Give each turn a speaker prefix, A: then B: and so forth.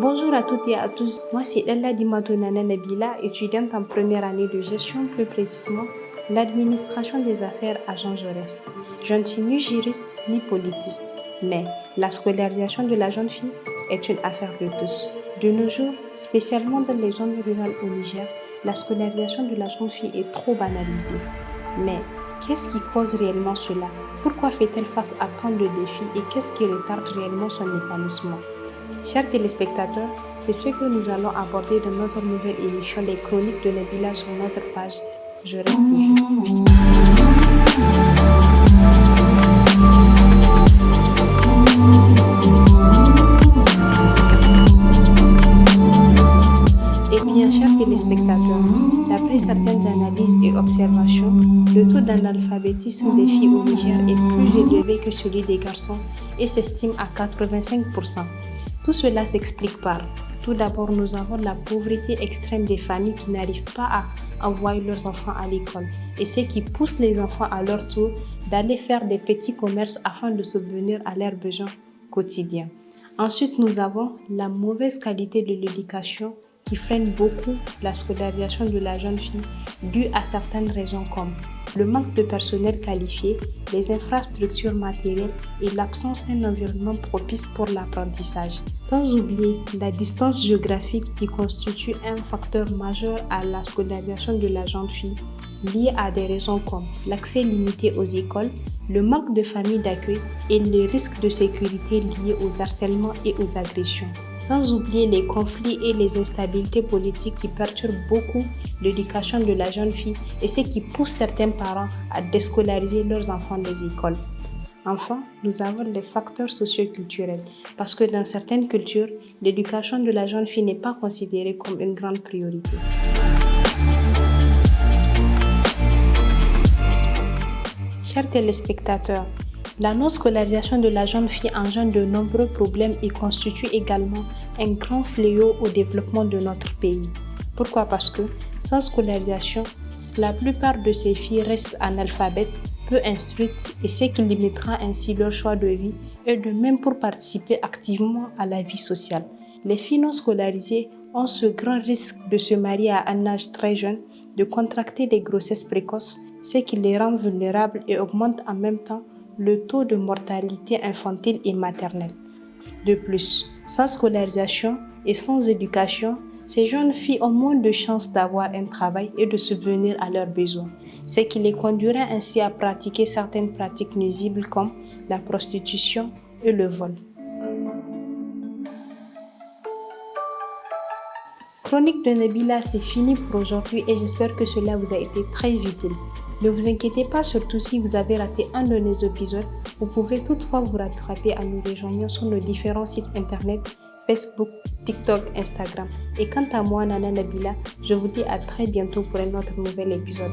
A: Bonjour à toutes et à tous, moi c'est Ella Dimato Nana Nabila, étudiante en première année de gestion, plus précisément l'administration des affaires à Jean Jaurès. Je ne suis ni juriste ni politiste, mais la scolarisation de la jeune fille est une affaire de tous. De nos jours, spécialement dans les zones rurales au Niger, la scolarisation de la jeune fille est trop banalisée. Mais qu'est-ce qui cause réellement cela? Pourquoi fait-elle face à tant de défis et qu'est-ce qui retarde réellement son épanouissement? Chers téléspectateurs, c'est ce que nous allons aborder dans notre nouvelle émission Les Chroniques de Nabila sur notre page Je reste TV. Eh bien, chers téléspectateurs, d'après certaines analyses et observations, le taux d'analphabétisme des filles au Niger est plus élevé que celui des garçons et s'estime à 85%. Tout cela s'explique par, tout d'abord, nous avons la pauvreté extrême des familles qui n'arrivent pas à envoyer leurs enfants à l'école et ce qui pousse les enfants à leur tour d'aller faire des petits commerces afin de subvenir à leurs besoins quotidiens. Ensuite, nous avons la mauvaise qualité de l'éducation qui freine beaucoup la scolarisation de la jeune fille due à certaines raisons comme le manque de personnel qualifié, les infrastructures matérielles et l'absence d'un environnement propice pour l'apprentissage. Sans oublier la distance géographique qui constitue un facteur majeur à la scolarisation de la jeune fille, lié à des raisons comme l'accès limité aux écoles, le manque de familles d'accueil et les risques de sécurité liés aux harcèlements et aux agressions. Sans oublier les conflits et les instabilités politiques qui perturbent beaucoup l'éducation de la jeune fille et ce qui pousse certains parents à déscolariser leurs enfants des écoles. Enfin, nous avons les facteurs socio-culturels parce que dans certaines cultures, l'éducation de la jeune fille n'est pas considérée comme une grande priorité. Chers téléspectateurs, la non-scolarisation de la jeune fille engendre de nombreux problèmes et constitue également un grand fléau au développement de notre pays. Pourquoi? Parce que sans scolarisation, la plupart de ces filles restent analphabètes, peu instruites et ce qui limitera ainsi leur choix de vie et de même pour participer activement à la vie sociale. Les filles non scolarisées ont ce grand risque de se marier à un âge très jeune, de contracter des grossesses précoces, ce qui les rend vulnérables et augmente en même temps le taux de mortalité infantile et maternelle. De plus, sans scolarisation et sans éducation, ces jeunes filles ont moins de chances d'avoir un travail et de subvenir à leurs besoins, ce qui les conduira ainsi à pratiquer certaines pratiques nuisibles comme la prostitution et le vol. Chronique de Nabila, c'est fini pour aujourd'hui et j'espère que cela vous a été très utile. Ne vous inquiétez pas, surtout si vous avez raté un de nos épisodes, vous pouvez toutefois vous rattraper en nous rejoignant sur nos différents sites internet, Facebook, TikTok, Instagram. Et quant à moi, Nana Nabila, je vous dis à très bientôt pour un autre nouvel épisode.